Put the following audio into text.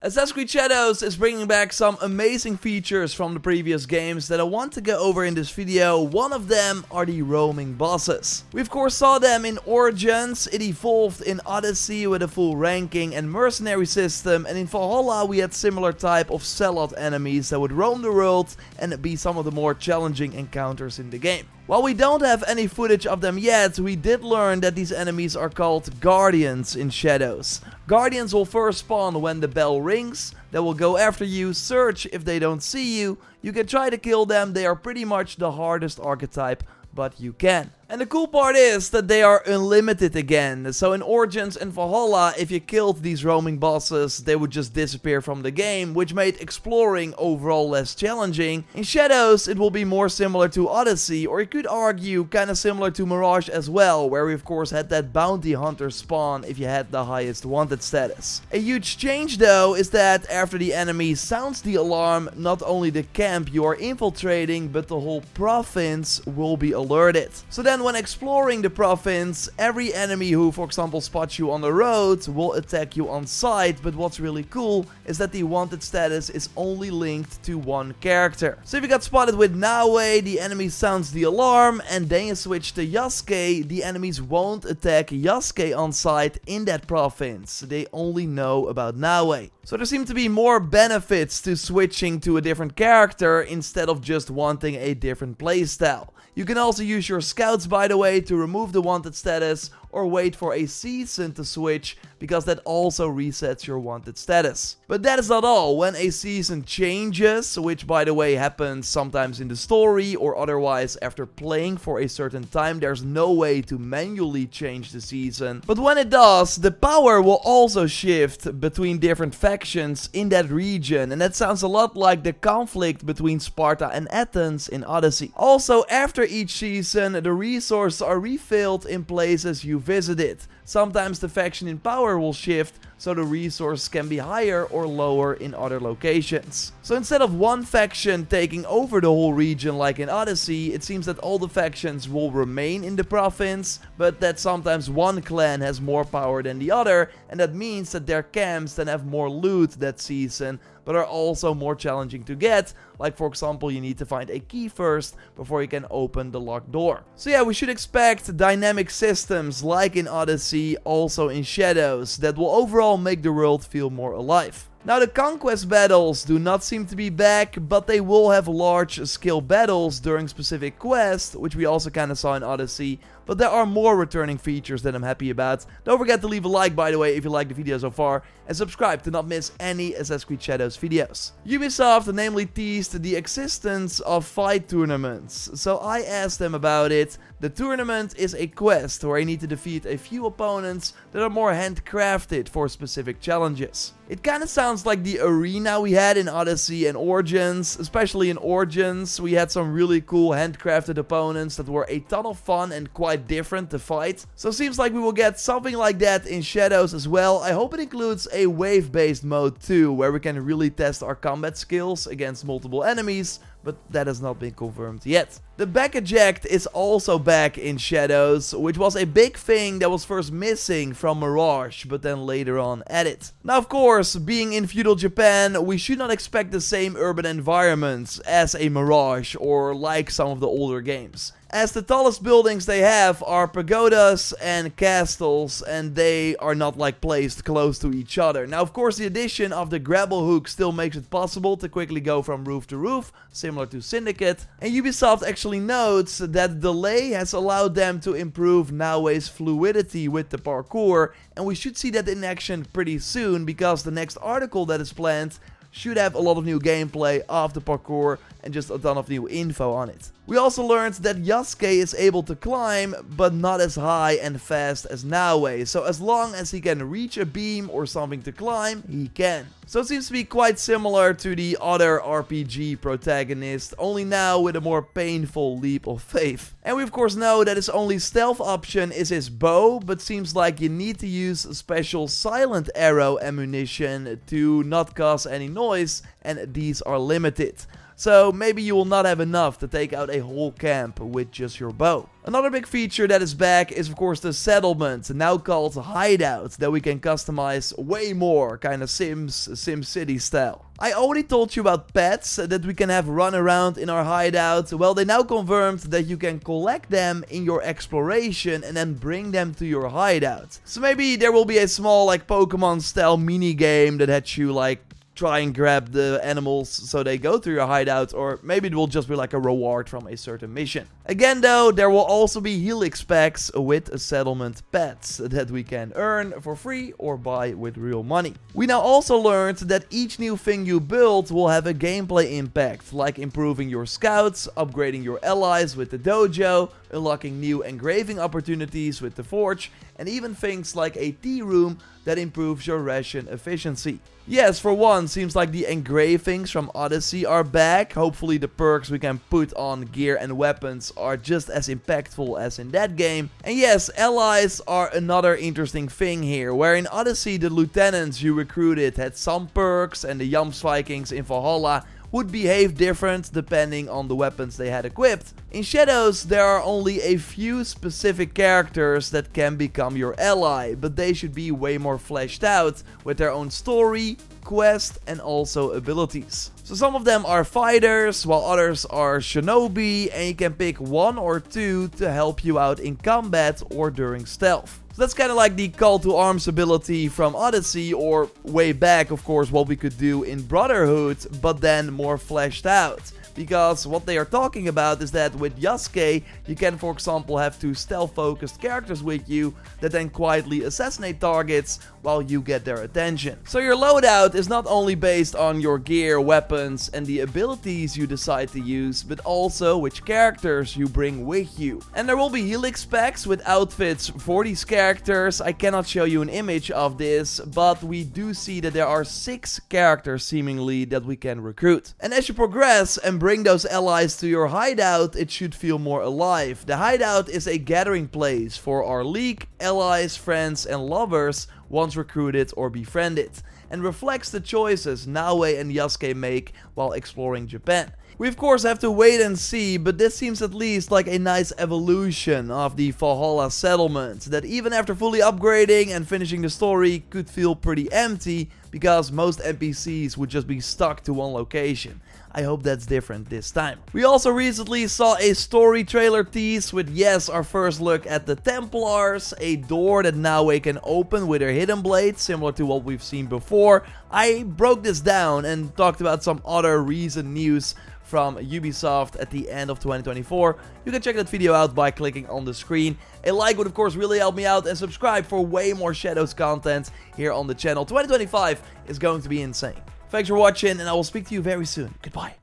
Assassin's Creed Shadows is bringing back some amazing features from the previous games that I want to go over in this video. One of them are the roaming bosses. We of course saw them in Origins, it evolved in Odyssey with a full ranking and mercenary system, and in Valhalla we had similar type of sellout enemies that would roam the world and be some of the more challenging encounters in the game. While we don't have any footage of them yet, we did learn that these enemies are called Guardians in Shadows. Guardians will first spawn when the bell rings, they will go after you, search if they don't see you, you can try to kill them, they are pretty much the hardest archetype, but you can. And the cool part is that they are unlimited again. So in Origins and Valhalla, if you killed these roaming bosses, they would just disappear from the game, which made exploring overall less challenging. In Shadows, it will be more similar to Odyssey, or you could argue kinda similar to Mirage as well, where we of course had that bounty hunter spawn if you had the highest wanted status. A huge change though is that after the enemy sounds the alarm, not only the camp you are infiltrating, but the whole province will be alerted. So then when exploring the province, every enemy who for example spots you on the road will attack you on sight, but what's really cool is that the wanted status is only linked to one character. So if you got spotted with Naue, the enemy sounds the alarm, and then you switch to Yasuke, the enemies won't attack Yasuke on sight in that province, they only know about Naue. So there seem to be more benefits to switching to a different character instead of just wanting a different playstyle. You can also use your scouts, by the way, to remove the wanted status or wait for a season to switch, because that also resets your wanted status. But that is not all. When a season changes, which by the way happens sometimes in the story or otherwise after playing for a certain time, there's no way to manually change the season. But when it does, the power will also shift between different factions in that region, and that sounds a lot like the conflict between Sparta and Athens in Odyssey. Also, after each season, the resources are refilled in places you visited. Sometimes the faction in power will shift, so the resources can be higher or lower in other locations. So instead of one faction taking over the whole region like in Odyssey, it seems that all the factions will remain in the province, but that sometimes one clan has more power than the other, and that means that their camps then have more loot that season, but are also more challenging to get. Like for example, you need to find a key first before you can open the locked door. So yeah, we should expect dynamic systems like in Odyssey, also in Shadows, that will overall make the world feel more alive. Now the conquest battles do not seem to be back, but they will have large scale battles during specific quests, which we also kinda saw in Odyssey, but there are more returning features that I'm happy about. Don't forget to leave a like, by the way, if you like the video so far, and subscribe to not miss any Assassin's Creed Shadows videos. Ubisoft namely teased the existence of fight tournaments, so I asked them about it. The tournament is a quest where you need to defeat a few opponents that are more handcrafted for specific challenges. It kinda sounds like the arena we had in Odyssey and Origins. Especially in Origins, we had some really cool handcrafted opponents that were a ton of fun and quite different to fight. So it seems like we will get something like that in Shadows as well. I hope it includes a wave-based mode too, where we can really test our combat skills against multiple enemies, but that has not been confirmed yet. The back eject is also back in Shadows, which was a big thing that was first missing from Mirage, but then later on added. Now of course, being in feudal Japan, we should not expect the same urban environments as a Mirage or like some of the older games, as the tallest buildings they have are pagodas and castles, and they are not like placed close to each other. Now of course the addition of the grapple hook still makes it possible to quickly go from roof to roof, similar to Syndicate, and Ubisoft actually notes that delay has allowed them to improve Naue's fluidity with the parkour, and we should see that in action pretty soon, because the next article that is planned should have a lot of new gameplay of the parkour and just a ton of new info on it. We also learned that Yasuke is able to climb, but not as high and fast as Naue, so as long as he can reach a beam or something to climb, he can. So it seems to be quite similar to the other RPG protagonist, only now with a more painful leap of faith. And we of course know that his only stealth option is his bow, but seems like you need to use special silent arrow ammunition to not cause any noise, and these are limited. so maybe you will not have enough to take out a whole camp with just your bow. Another big feature that is back is of course the settlement, now called Hideout, that we can customize way more, kind of SimCity style. I already told you about pets that we can have run around in our hideout. Well, they now confirmed that you can collect them in your exploration and then bring them to your hideout. So maybe there will be a small like Pokemon style mini game that lets you like try and grab the animals so they go to your hideout, or maybe it will just be like a reward from a certain mission. Again though, there will also be helix packs with settlement pets that we can earn for free or buy with real money. We now also learned that each new thing you build will have a gameplay impact, like improving your scouts, upgrading your allies with the dojo, unlocking new engraving opportunities with the forge, and even things like a tea room that improves your ration efficiency. Yes, for one, seems like the engravings from Odyssey are back. Hopefully the perks we can put on gear and weapons are just as impactful as in that game. And yes, allies are another interesting thing here, where in Odyssey the lieutenants you recruited had some perks and the Yams Vikings in Valhalla would behave different depending on the weapons they had equipped. In Shadows, there are only a few specific characters that can become your ally, but they should be way more fleshed out with their own story, quest, and also abilities. So some of them are fighters, while others are shinobi, and you can pick one or two to help you out in combat or during stealth. So that's kind of like the call to arms ability from Odyssey, or way back of course what we could do in Brotherhood, but then more fleshed out. Because what they are talking about is that with Yasuke, you can for example have two stealth focused characters with you that then quietly assassinate targets while you get their attention. So your loadout is not only based on your gear, weapons and the abilities you decide to use, but also which characters you bring with you. And there will be helix packs with outfits for these characters. I cannot show you an image of this, but we do see that there are 6 characters seemingly that we can recruit. And as you progress and bring those allies to your hideout, it should feel more alive. The hideout is a gathering place for our league, allies, friends and lovers once recruited or befriended, and reflects the choices Naoe and Yasuke make while exploring Japan. We of course have to wait and see, but this seems at least like a nice evolution of the Valhalla settlement, that even after fully upgrading and finishing the story could feel pretty empty, because most NPCs would just be stuck to one location. I hope that's different this time. We also recently saw a story trailer tease with, yes, our first look at the Templars, a door that Naoe can open with her hidden blade, similar to what we've seen before. I broke this down and talked about some other recent news from Ubisoft at the end of 2024. You can check that video out by clicking on the screen. A like would of course really help me out, and subscribe for way more Shadows content here on the channel. 2025 is going to be insane. Thanks for watching, and I will speak to you very soon. Goodbye.